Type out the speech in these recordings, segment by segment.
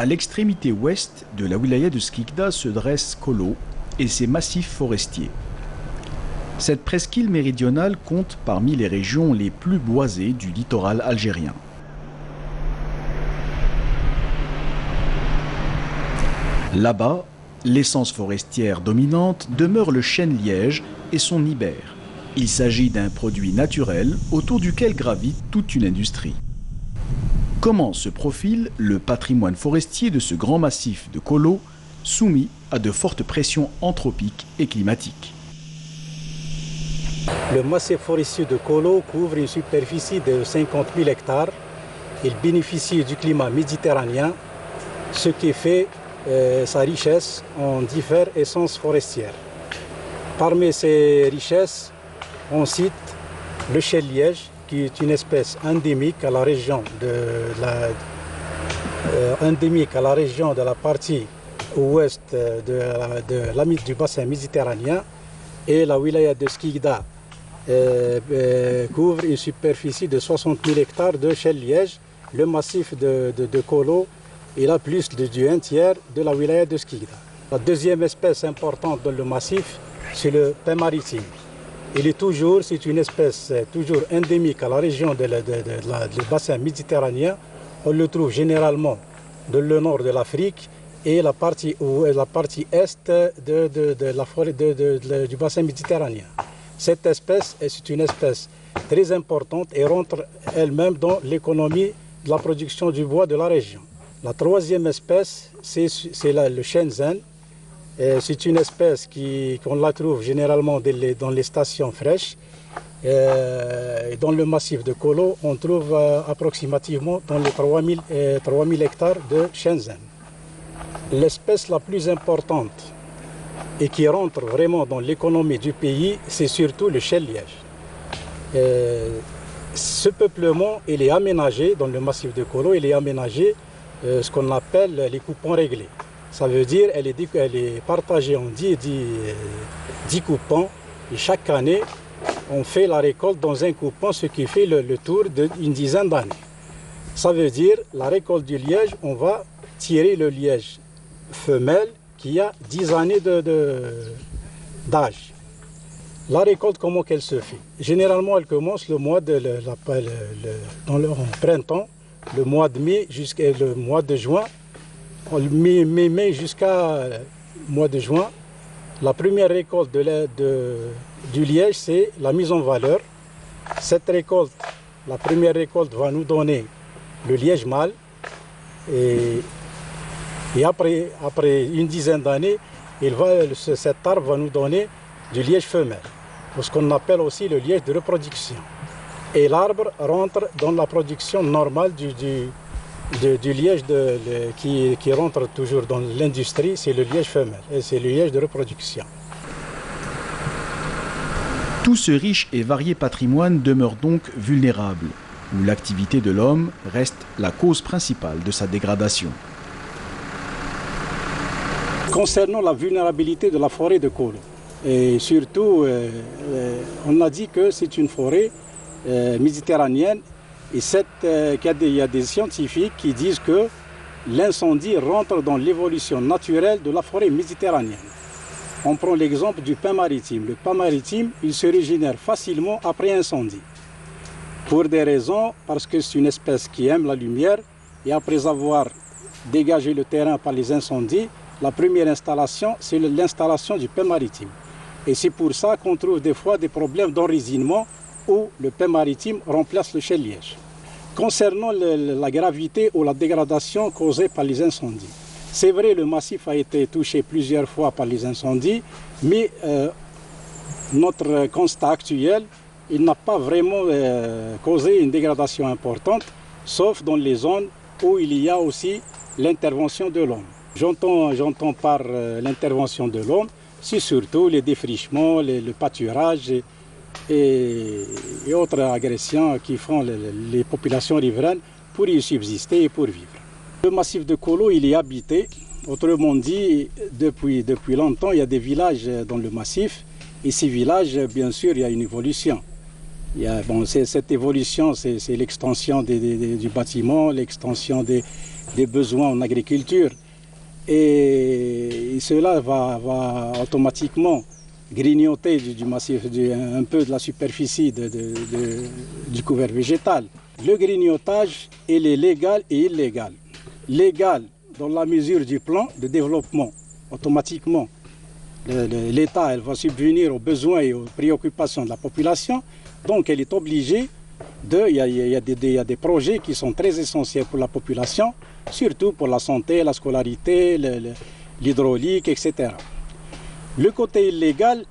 À l'extrémité ouest de la wilaya de Skikda se dresse Kolo et ses massifs forestiers. Cette presqu'île méridionale compte parmi les régions les plus boisées du littoral algérien. Là-bas, l'essence forestière dominante demeure le chêne-liège et son hibert. Il s'agit d'un produit naturel autour duquel gravite toute une industrie. Comment se profile le patrimoine forestier de ce grand massif de Kolo, soumis à de fortes pressions anthropiques et climatiques? Le massif forestier de Kolo couvre une superficie de 50 000 hectares. Il bénéficie du climat méditerranéen, ce qui fait sa richesse en diverses essences forestières. Parmi ces richesses, on cite le chêne-liège, qui est une espèce endémique à la région de la partie ouest du bassin méditerranéen, et la wilaya de Skikda couvre une superficie de 60 000 hectares de chêne-liège. Le massif de Kolo, il a plus du 1/3 de la wilaya de Skikda. La deuxième espèce importante dans le massif, c'est le pin maritime. C'est une espèce toujours endémique à la région du bassin méditerranéen. On le trouve généralement dans le nord de l'Afrique et la partie est de la forêt du bassin méditerranéen. Cette espèce est une espèce très importante et rentre elle-même dans l'économie de la production du bois de la région. La troisième espèce, c'est le chêne-zin. C'est une espèce qu'on la trouve généralement dans les stations fraîches. Dans le massif de Kolo, on trouve approximativement dans les 3000 hectares de chêne-zin. L'espèce la plus importante et qui rentre vraiment dans l'économie du pays, c'est surtout le chêne-liège. Ce peuplement, il est aménagé dans le massif de Kolo, il est aménagé ce qu'on appelle les coupons réglés. Ça veut dire qu'elle est partagée en 10 coupons et chaque année, on fait la récolte dans un coupon, ce qui fait le tour d'une dizaine d'années. Ça veut dire la récolte du liège, on va tirer le liège femelle qui a 10 années d'âge. La récolte, comment qu'elle se fait? Généralement, elle commence le mois dans le printemps, le mois de mai jusqu'à le mois de juin. Mai jusqu'à mois de juin. La première récolte du liège, c'est la mise en valeur. Cette récolte, la première récolte va nous donner le liège mâle. Et après une dizaine d'années, cet arbre va nous donner du liège femelle, ce qu'on appelle aussi le liège de reproduction. Et l'arbre rentre dans la production normale du liège qui rentre toujours dans l'industrie, c'est le liège femelle, et c'est le liège de reproduction. Tout ce riche et varié patrimoine demeure donc vulnérable, où l'activité de l'homme reste la cause principale de sa dégradation. Concernant la vulnérabilité de la forêt de Kolo, et surtout, on a dit que c'est une forêt méditerranéenne, et il y a des scientifiques qui disent que l'incendie rentre dans l'évolution naturelle de la forêt méditerranéenne. On prend l'exemple du pin maritime. Le pin maritime, il se régénère facilement après incendie. Pour des raisons, parce que c'est une espèce qui aime la lumière, et après avoir dégagé le terrain par les incendies, la première installation, c'est l'installation du pin maritime. Et c'est pour ça qu'on trouve des fois des problèmes d'enrésinement où le pin maritime remplace le chêne-liège. Concernant la gravité ou la dégradation causée par les incendies, c'est vrai, le massif a été touché plusieurs fois par les incendies, mais notre constat actuel, il n'a pas vraiment causé une dégradation importante, sauf dans les zones où il y a aussi l'intervention de l'homme. J'entends par l'intervention de l'homme, c'est surtout les défrichements, le pâturage et autres agressions qui font les populations riveraines pour y subsister et pour vivre. Le massif de Kolo, il est habité. Autrement dit, depuis longtemps, il y a des villages dans le massif. Et ces villages, bien sûr, il y a une évolution. Cette évolution, c'est l'extension du bâtiment, l'extension des besoins en agriculture. Et cela va automatiquement grignoter du massif, un peu de la superficie du couvert végétal. Le grignotage, il est légal et illégal. Légal dans la mesure du plan de développement. Automatiquement, l'État va subvenir aux besoins et aux préoccupations de la population. Donc, elle est obligée il y a des projets qui sont très essentiels pour la population, surtout pour la santé, la scolarité, l'hydraulique, etc. Le côté illégal,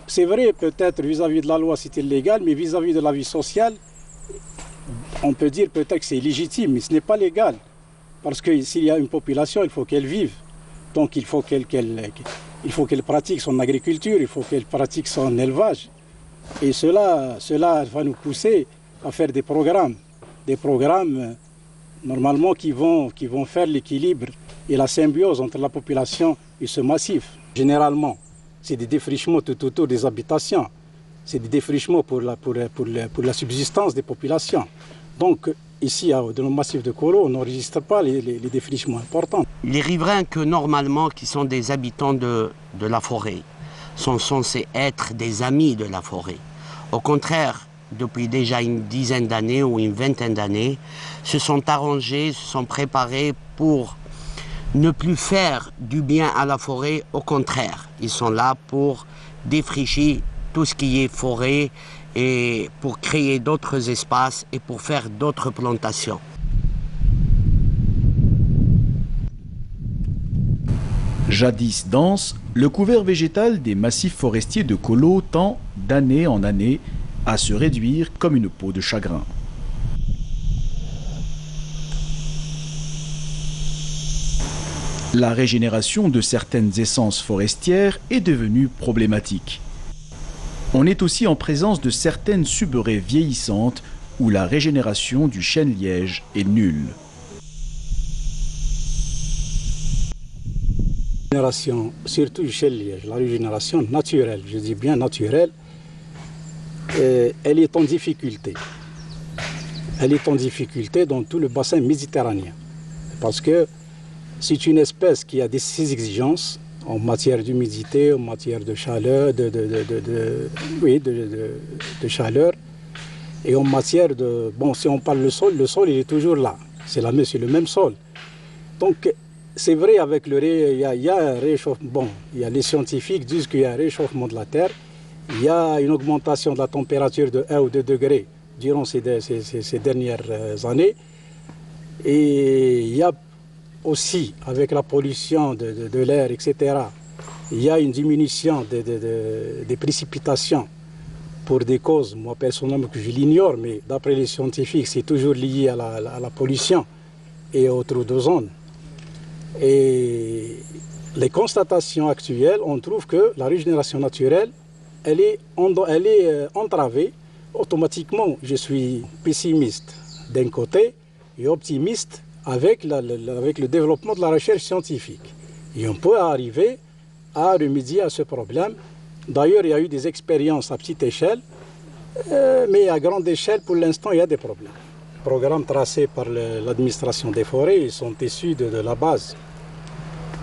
c'est vrai, peut-être vis-à-vis de la loi c'est illégal, mais vis-à-vis de la vie sociale, on peut dire peut-être que c'est légitime, mais ce n'est pas légal. Parce que s'il y a une population, il faut qu'elle vive. Donc il faut qu'elle pratique son agriculture, il faut qu'elle pratique son élevage. Et cela va nous pousser à faire des programmes normalement qui vont faire l'équilibre et la symbiose entre la population et ce massif. Généralement, c'est des défrichements tout autour des habitations, c'est des défrichements pour la subsistance des populations. Donc ici, dans le massif de Kolo, on n'enregistre pas les défrichements importants. Les riverains qui sont des habitants de la forêt, sont censés être des amis de la forêt. Au contraire, depuis déjà une dizaine d'années ou une vingtaine d'années, se sont arrangés, se sont préparés pour ne plus faire du bien à la forêt. Au contraire, ils sont là pour défricher tout ce qui est forêt et pour créer d'autres espaces et pour faire d'autres plantations. Jadis dense, le couvert végétal des massifs forestiers de Kolo tend, d'année en année, à se réduire comme une peau de chagrin. La régénération de certaines essences forestières est devenue problématique. On est aussi en présence de certaines suberaies vieillissantes où la régénération du chêne-liège est nulle. Surtout du chêne-liège, la régénération naturelle, je dis bien naturelle, elle est en difficulté. Elle est en difficulté dans tout le bassin méditerranéen. Parce que c'est une espèce qui a ses exigences en matière d'humidité, en matière de chaleur, de chaleur. Et en matière de... Bon, si on parle le sol il est toujours là. C'est le même sol. Donc, c'est vrai, avec il y a un réchauffement. Bon, les scientifiques disent qu'il y a un réchauffement de la Terre. Il y a une augmentation de la température de 1 ou 2 degrés durant ces dernières années. Et il y a aussi, avec la pollution de l'air, etc., il y a une diminution des précipitations pour des causes, moi personnellement, que je l'ignore, mais d'après les scientifiques, c'est toujours lié à la pollution et aux trous d'ozone. Et les constatations actuelles, on trouve que la régénération naturelle, elle est entravée. Automatiquement, je suis pessimiste d'un côté et optimiste avec le développement de la recherche scientifique. Et on peut arriver à remédier à ce problème. D'ailleurs, il y a eu des expériences à petite échelle, mais à grande échelle, pour l'instant, il y a des problèmes. Les programmes tracés par l'administration des forêts, ils sont issus de la base.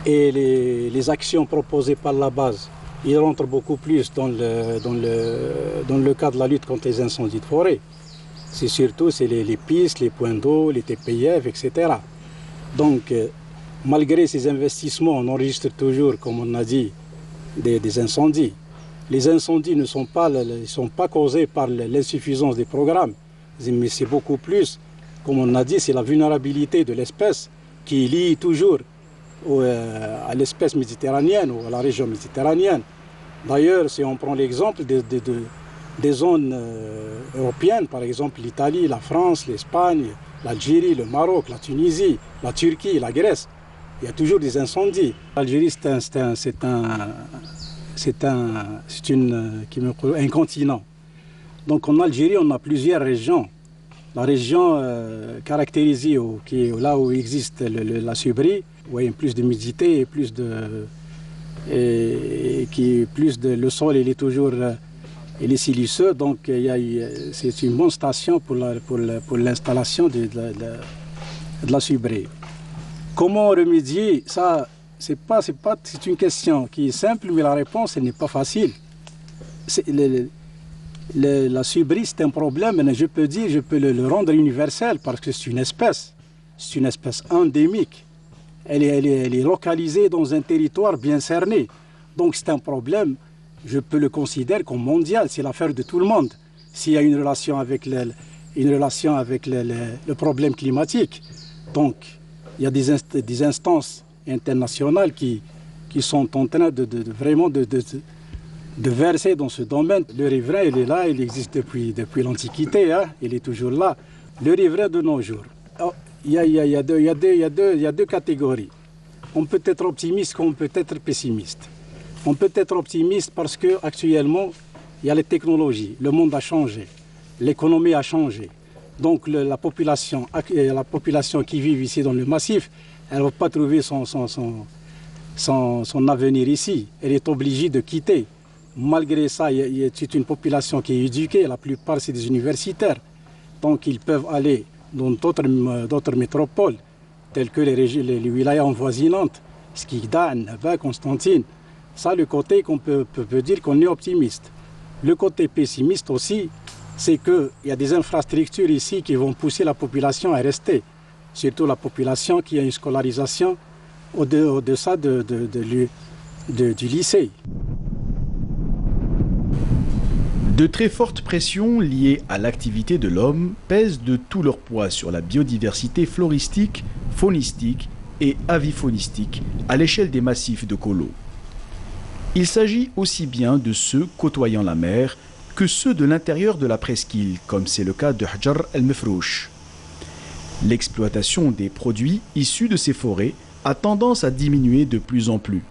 Et les actions proposées par la base, ils rentrent beaucoup plus dans le cadre de la lutte contre les incendies de forêt. C'est surtout les pistes, les points d'eau, les TPF, etc. Donc, malgré ces investissements, on enregistre toujours, comme on a dit, des incendies. Les incendies ne sont pas causés par l'insuffisance des programmes, mais c'est beaucoup plus, comme on a dit, c'est la vulnérabilité de l'espèce qui est liée toujours à l'espèce méditerranéenne ou à la région méditerranéenne. D'ailleurs, si on prend l'exemple des zones européennes, par exemple l'Italie, la France, l'Espagne, l'Algérie, le Maroc, la Tunisie, la Turquie, la Grèce, il y a toujours des incendies. L'Algérie, c'est un continent. Donc en Algérie, on a plusieurs régions. La région caractérisée, là où existe la subrie, où il y a plus d'humidité et le sol il est toujours Et les siliceux, donc c'est une bonne station pour l'installation de la subrée. Comment remédier ça? C'est une question qui est simple, mais la réponse n'est pas facile. La subrée, c'est un problème, mais je peux le rendre universel parce que c'est une espèce endémique. Elle est localisée dans un territoire bien cerné. Donc c'est un problème, je peux le considérer comme mondial, c'est l'affaire de tout le monde. S'il y a une relation avec le problème climatique. Donc il y a des instances internationales qui sont en train vraiment de verser dans ce domaine. Le riverain, il est là, il existe depuis l'Antiquité, hein, il est toujours là. Le riverain de nos jours. Il y a deux catégories. On peut être optimiste comme on peut être pessimiste. On peut être optimiste parce qu'actuellement, il y a les technologies, le monde a changé, l'économie a changé. Donc la population qui vit ici dans le massif, elle ne va pas trouver son avenir ici. Elle est obligée de quitter. Malgré ça, c'est une population qui est éduquée, la plupart c'est des universitaires. Donc ils peuvent aller dans d'autres métropoles, telles que les wilayas envoisinantes, Skikda, Annaba, Constantine. Ça, le côté qu'on peut dire qu'on est optimiste. Le côté pessimiste aussi, c'est qu'il y a des infrastructures ici qui vont pousser la population à rester. Surtout la population qui a une scolarisation au-deçà du lycée. De très fortes pressions liées à l'activité de l'homme pèsent de tout leur poids sur la biodiversité floristique, faunistique et avifaunistique à l'échelle des massifs de Kolo. Il s'agit aussi bien de ceux côtoyant la mer que ceux de l'intérieur de la presqu'île, comme c'est le cas de Hajar el-Mefrouch. L'exploitation des produits issus de ces forêts a tendance à diminuer de plus en plus.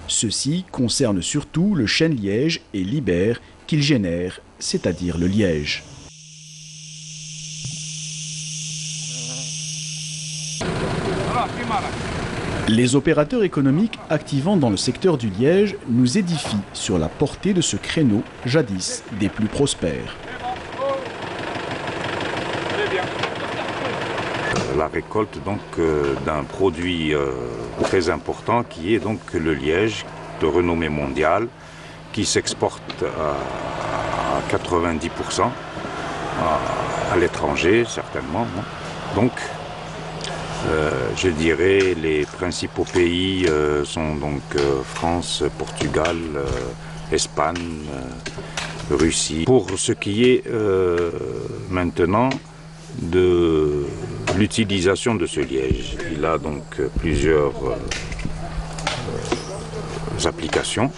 Ceci concerne surtout le chêne-liège et l'ibère qu'il génère, c'est-à-dire le liège. Les opérateurs économiques activant dans le secteur du liège nous édifient sur la portée de ce créneau, jadis des plus prospères. La récolte donc d'un produit très important qui est donc le liège de renommée mondiale qui s'exporte à 90% à l'étranger certainement. Donc je dirais les principaux pays sont donc France, Portugal, Espagne, Russie. Pour ce qui est maintenant de l'utilisation de ce liège, il a donc plusieurs applications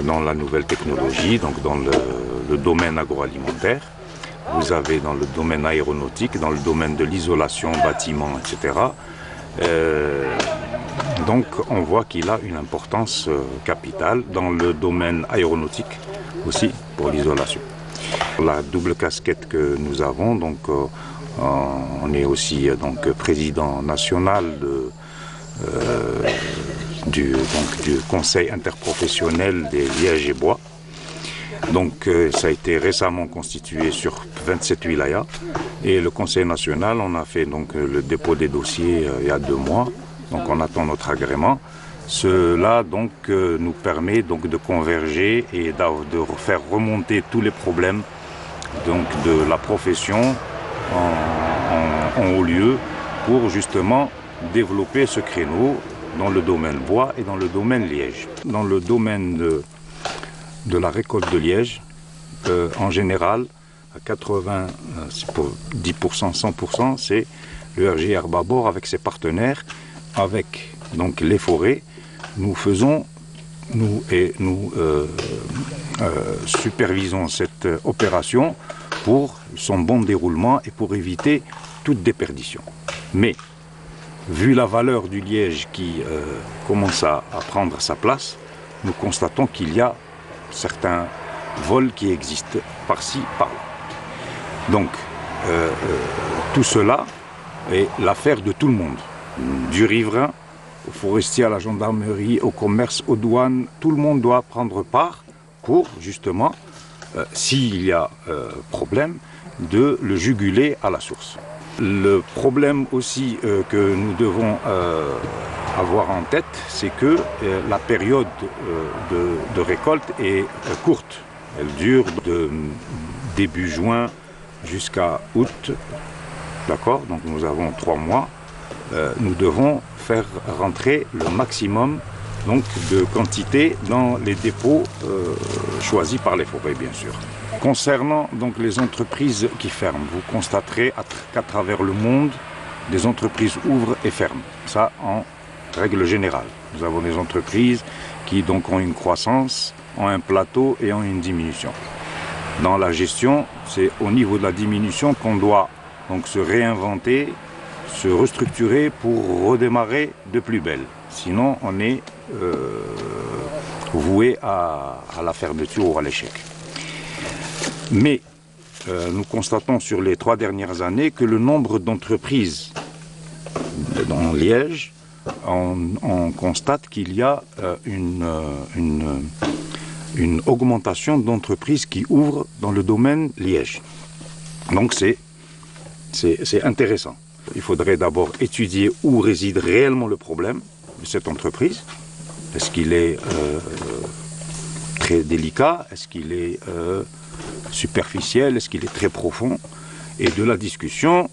dans la nouvelle technologie, donc dans le domaine agroalimentaire. Vous avez dans le domaine aéronautique, dans le domaine de l'isolation, bâtiment, etc. Donc on voit qu'il a une importance capitale dans le domaine aéronautique aussi pour l'isolation. La double casquette que nous avons, donc on est aussi donc président national du Conseil interprofessionnel des lièges et bois. Donc ça a été récemment constitué sur 27 wilayas et le Conseil national, on a fait donc le dépôt des dossiers il y a 2 mois, donc on attend notre agrément. Cela donc nous permet donc de converger et de faire remonter tous les problèmes donc de la profession en haut lieu pour justement développer ce créneau dans le domaine bois et dans le domaine liège. Dans le domaine de la récolte de liège, en général, à 90%, 100%, c'est le RG Herbabor avec ses partenaires, avec donc les forêts. Nous supervisons cette opération pour son bon déroulement et pour éviter toute déperdition. Mais, vu la valeur du liège qui commence à prendre sa place, nous constatons qu'il y a certains vols qui existent par-ci, par-là. Donc, tout cela est l'affaire de tout le monde, du riverain aux forestiers, à la gendarmerie, au commerce, aux douanes. Tout le monde doit prendre part pour, justement, s'il y a problème, de le juguler à la source. Le problème aussi que nous devons avoir en tête, c'est que la période de récolte est courte. Elle dure de début juin jusqu'à août. D'accord? Donc nous avons 3 mois. Nous devons faire rentrer le maximum donc, de quantité dans les dépôts choisis par les forêts, bien sûr. Concernant donc les entreprises qui ferment, vous constaterez qu'à travers le monde, des entreprises ouvrent et ferment. Ça, en règle générale. Nous avons des entreprises qui donc ont une croissance, ont un plateau et ont une diminution. Dans la gestion, c'est au niveau de la diminution qu'on doit donc se réinventer, se restructurer pour redémarrer de plus belle. Sinon, on est voué à la fermeture ou à l'échec. Mais nous constatons sur les 3 dernières années que le nombre d'entreprises dans Liège, on constate qu'il y a une augmentation d'entreprises qui ouvrent dans le domaine Liège. Donc c'est intéressant. Il faudrait d'abord étudier où réside réellement le problème de cette entreprise. Est-ce qu'il est très délicat? Est-ce qu'il est superficiel? Est-ce qu'il est très profond? Et de la discussion,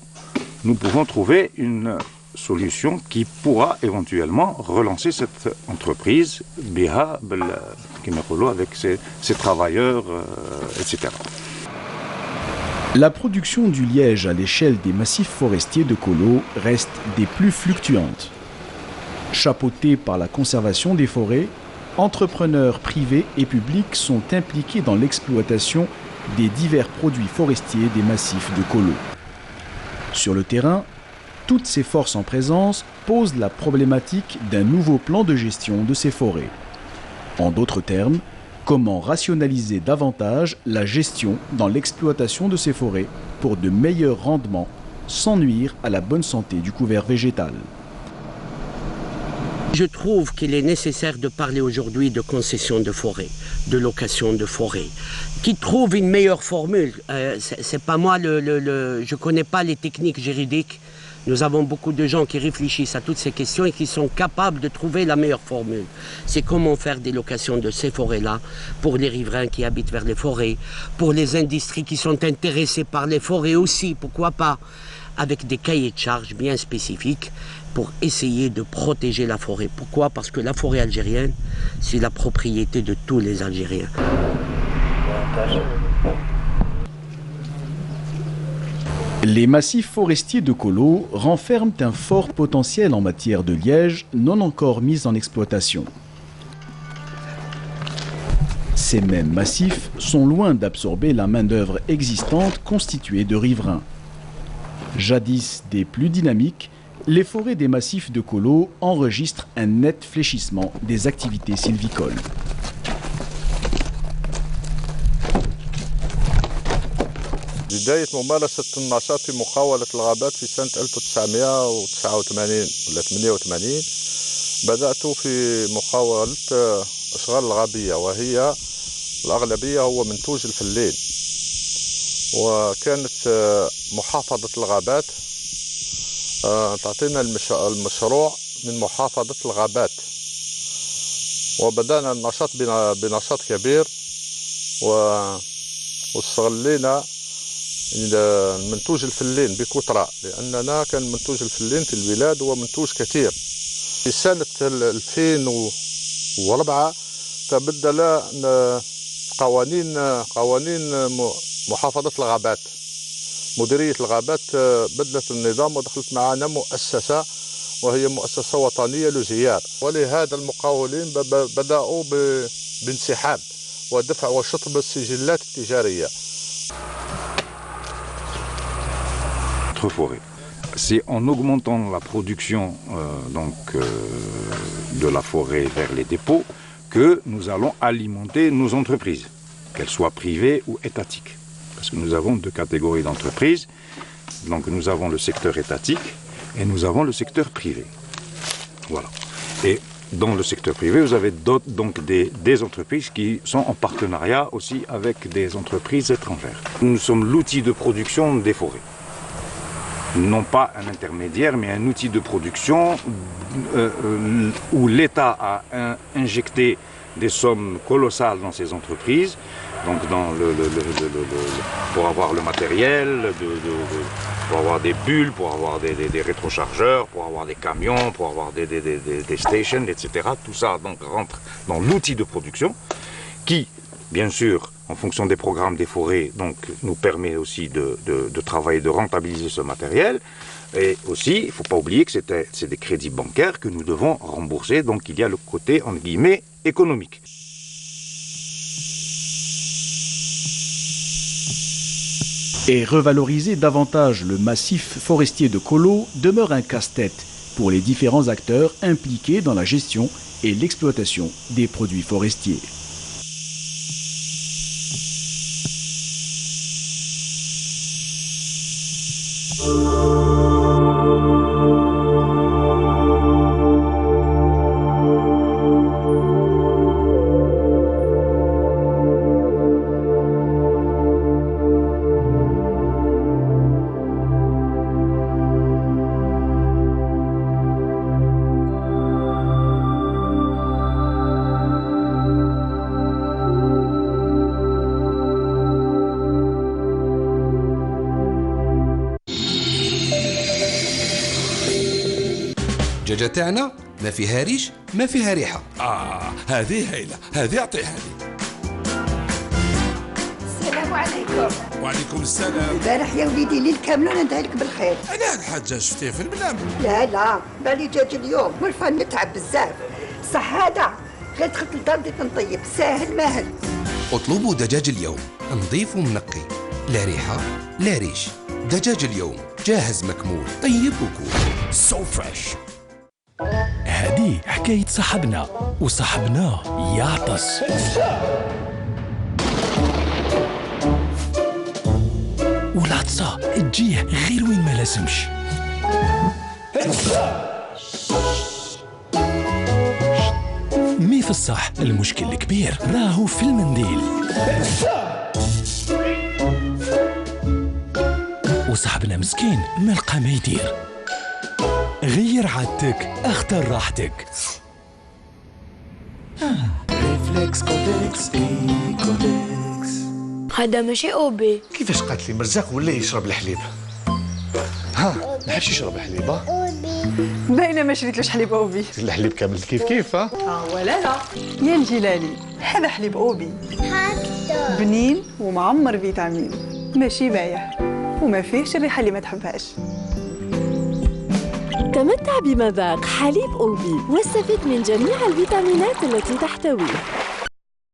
nous pouvons trouver une solution qui pourra éventuellement relancer cette entreprise avec ses travailleurs, etc. La production du liège à l'échelle des massifs forestiers de Kolo reste des plus fluctuantes. Chapeautés par la conservation des forêts, entrepreneurs privés et publics sont impliqués dans l'exploitation des divers produits forestiers des massifs de Kolo. Sur le terrain, toutes ces forces en présence posent la problématique d'un nouveau plan de gestion de ces forêts. En d'autres termes, comment rationaliser davantage la gestion dans l'exploitation de ces forêts pour de meilleurs rendements sans nuire à la bonne santé du couvert végétal. Je trouve qu'il est nécessaire de parler aujourd'hui de concession de forêt, de location de forêt, qui trouve une meilleure formule. C'est pas moi, je connais pas les techniques juridiques. Nous avons beaucoup de gens qui réfléchissent à toutes ces questions et qui sont capables de trouver la meilleure formule. C'est comment faire des locations de ces forêts-là pour les riverains qui habitent vers les forêts, pour les industries qui sont intéressées par les forêts aussi, pourquoi pas, avec des cahiers de charges bien spécifiques pour essayer de protéger la forêt. Pourquoi? Parce que la forêt algérienne, c'est la propriété de tous les Algériens. Les massifs forestiers de Kolo renferment un fort potentiel en matière de liège non encore mis en exploitation. Ces mêmes massifs sont loin d'absorber la main-d'œuvre existante constituée de riverains. Jadis des plus dynamiques, les forêts des massifs de Kolo enregistrent un net fléchissement des activités sylvicoles. بداية ممارسة النشاط في مقاولة الغابات في سنة 1989 ولا 88 بدأت في مقاولة أشغال الغابية وهي الأغلبية هو منتوج الفلين وكانت محافظة الغابات تعطينا المشروع من محافظة الغابات وبدأنا النشاط بنشاط كبير واستغلينا المنتوج الفلين بكثرة لأننا كان منتوج الفلين في البلاد هو منتوج كثير. في سنة 2004 تبدل قوانين محافظة الغابات. مديرية الغابات بدلت النظام ودخلت معنا مؤسسة وهي مؤسسة وطنية لجيار ولهذا المقاولين بدأوا بانسحاب ودفع وشطب السجلات التجارية. Forêt. C'est en augmentant la production de la forêt vers les dépôts que nous allons alimenter nos entreprises, qu'elles soient privées ou étatiques. Parce que nous avons 2 catégories d'entreprises. Donc nous avons le secteur étatique et nous avons le secteur privé. Voilà. Et dans le secteur privé, vous avez donc des entreprises qui sont en partenariat aussi avec des entreprises étrangères. Nous sommes l'outil de production des forêts. Non pas un intermédiaire, mais un outil de production où l'État a injecté des sommes colossales dans ces entreprises, donc pour avoir le matériel, pour avoir des bulles, pour avoir des rétrochargeurs, pour avoir des camions, pour avoir des stations, etc. Tout ça donc rentre dans l'outil de production qui, bien sûr, en fonction des programmes des forêts, donc, nous permet aussi de travailler, de rentabiliser ce matériel. Et aussi, il ne faut pas oublier que c'est des crédits bancaires que nous devons rembourser. Donc il y a le côté, entre guillemets, économique. Et revaloriser davantage le massif forestier de Kolo demeure un casse-tête pour les différents acteurs impliqués dans la gestion et l'exploitation des produits forestiers. الدجاجة تاعنا ما فيها ريش ما فيها ريحة. هذه هايلة، هذه أعطيها لي. السلام عليكم. وعليكم السلام. البارح يا وليدي الليل كامل وانا ندعي لك بالخير. أنا هاد الحاجة شفتيه في المنام. لا بالي جاج اليوم والفن نتعب بزاف. صح هذا غير دخلت لدار نطيب ساهل ماهل. اطلبوا دجاج اليوم نظيف ومنقي، لا ريحة لا ريش. دجاج اليوم جاهز مكمول، طيب وكول. سو فريش. هذه حكاية صاحبنا وصاحبنا يعطس. والعطسة تجيه غير وين ما لازمش. مي في الصح المشكل الكبير راهو في المنديل. وصاحبنا مسكين ما لقى ما يدير. غير عادتك، اختار راحتك. ريفلكس كودكس كودكس. هذا ماشي اوبي. كيفاش قالت لي مرزاق ولا يشرب الحليب؟ ها ما حبش يشرب الحليب. باينه ما شريتلوش حليب اوبي. الحليب كامل كيف ها؟ ولا لا يا الجلالي، هذا حليب اوبي بنين ومعمر فيتامين، ماشي بايع وما فيهش الريحه اللي ما تحبهاش. تمتع بمذاق حليب أوبي واستفد من جميع الفيتامينات التي تحتويه.